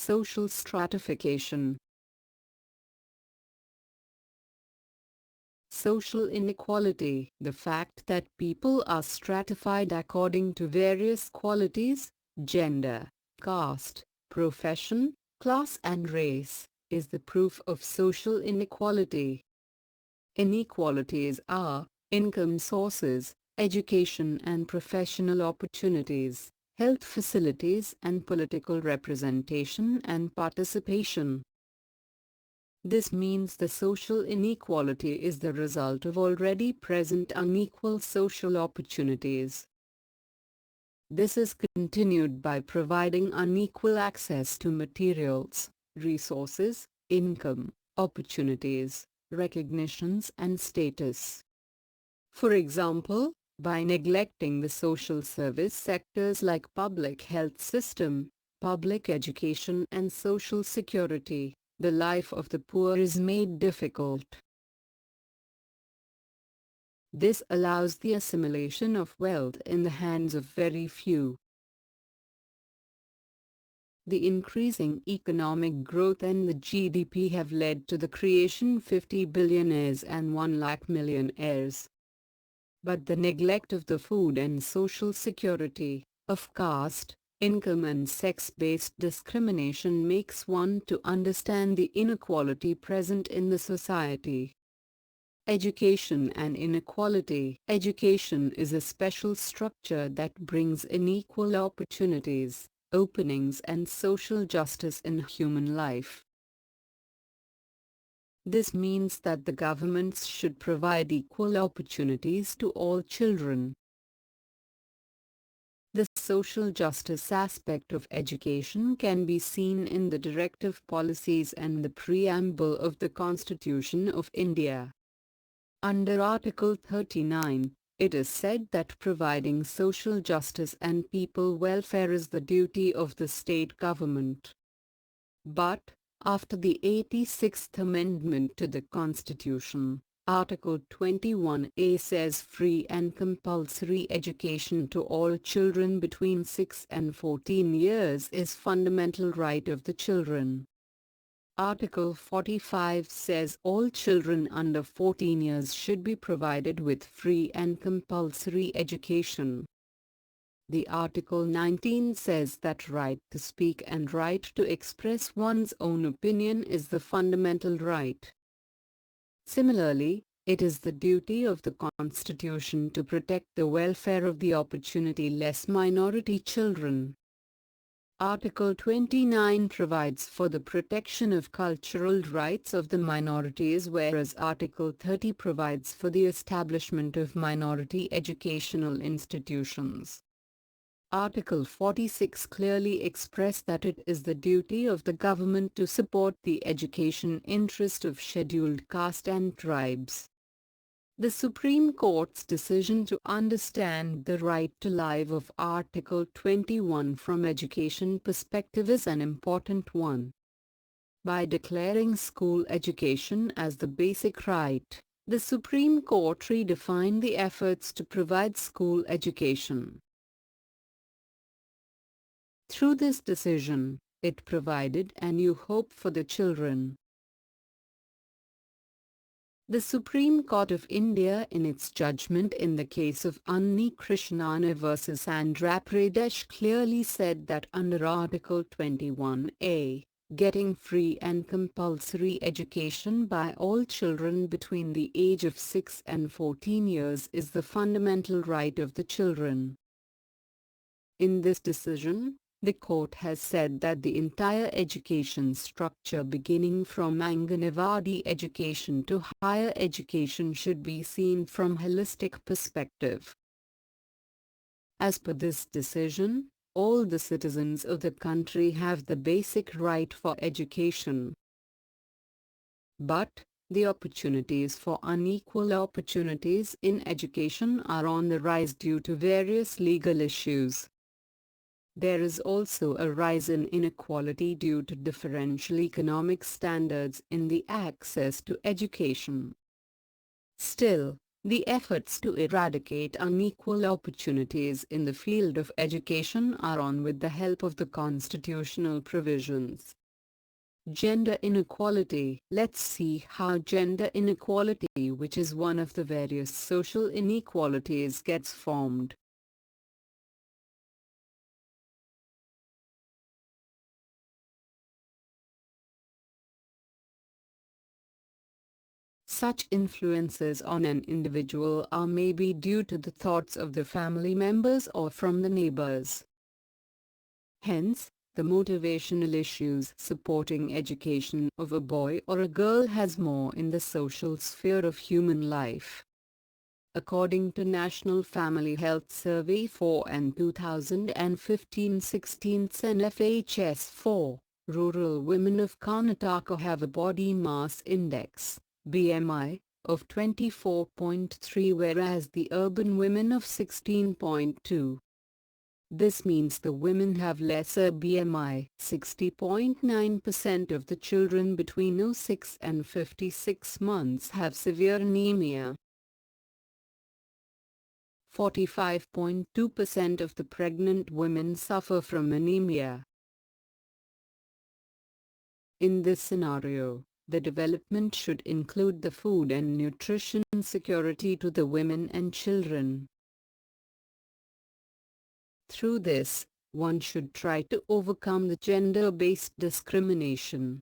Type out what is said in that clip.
Social stratification. Social inequality, the fact that people are stratified according to various qualities, gender, caste, profession, class and race, is the proof of social inequality. Inequalities are income sources, education and professional opportunities, health facilities and political representation and participation. This means the social inequality is the result of already present unequal social opportunities. This is continued by providing unequal access to materials, resources, income, opportunities, recognitions and status. For example, by neglecting the social service sectors like public health system, public education and social security, the life of the poor is made difficult. This allows the assimilation of wealth in the hands of very few. The increasing economic growth and the GDP have led to the creation 50 billionaires and 1 lakh millionaires. But the neglect of the food and social security, of caste, income and sex-based discrimination makes one to understand the inequality present in the society. Education and inequality. Education is a special structure that brings unequal opportunities, openings and social justice in human life. This means that the governments should provide equal opportunities to all children. The social justice aspect of education can be seen in the directive policies and the preamble of the Constitution of India. Under Article 39, it is said that providing social justice and people welfare is the duty of the state government. But, after the 86th Amendment to the Constitution, Article 21A says free and compulsory education to all children between 6 and 14 years is fundamental right of the children. Article 45 says all children under 14 years should be provided with free and compulsory education. The Article 19 says that right to speak and right to express one's own opinion is the fundamental right. Similarly, it is the duty of the Constitution to protect the welfare of the opportunity-less minority children. Article 29 provides for the protection of cultural rights of the minorities, whereas Article 30 provides for the establishment of minority educational institutions. Article 46 clearly expressed that it is the duty of the government to support the education interest of scheduled caste and tribes. The Supreme Court's decision to understand the right to life of Article 21 from education perspective is an important one. By declaring school education as the basic right, the Supreme Court redefined the efforts to provide school education. Through this decision, it provided a new hope for the children. The Supreme Court of India in its judgment in the case of Anni Krishnana versus Andhra Pradesh clearly said that under Article 21A, getting free and compulsory education by all children between the age of 6 and 14 years is the fundamental right of the children. In this decision, the court has said that the entire education structure beginning from Anganwadi education to higher education should be seen from a holistic perspective. As per this decision, all the citizens of the country have the basic right for education. But, the opportunities for unequal opportunities in education are on the rise due to various legal issues. There is also a rise in inequality due to differential economic standards in the access to education. Still, The efforts to eradicate unequal opportunities in the field of education are on with the help of the constitutional provisions. Gender inequality. Let's see how gender inequality, which is one of the various social inequalities, gets formed. Such influences on an individual are maybe due to the thoughts of the family members or from the neighbors. Hence, the motivational issues supporting education of a boy or a girl has more in the social sphere of human life. According to National Family Health Survey 4 and 2015-16 NFHS-4, rural women of Karnataka have a body mass index (BMI) of 24.3, whereas the urban women of 16.2. This means the women have lesser BMI. 60.9% of the children between 06 and 56 months have severe anemia. 45.2% of the pregnant women suffer from anemia. In this scenario, the development should include the food and nutrition security to the women and children. Through this, one should try to overcome the gender-based discrimination.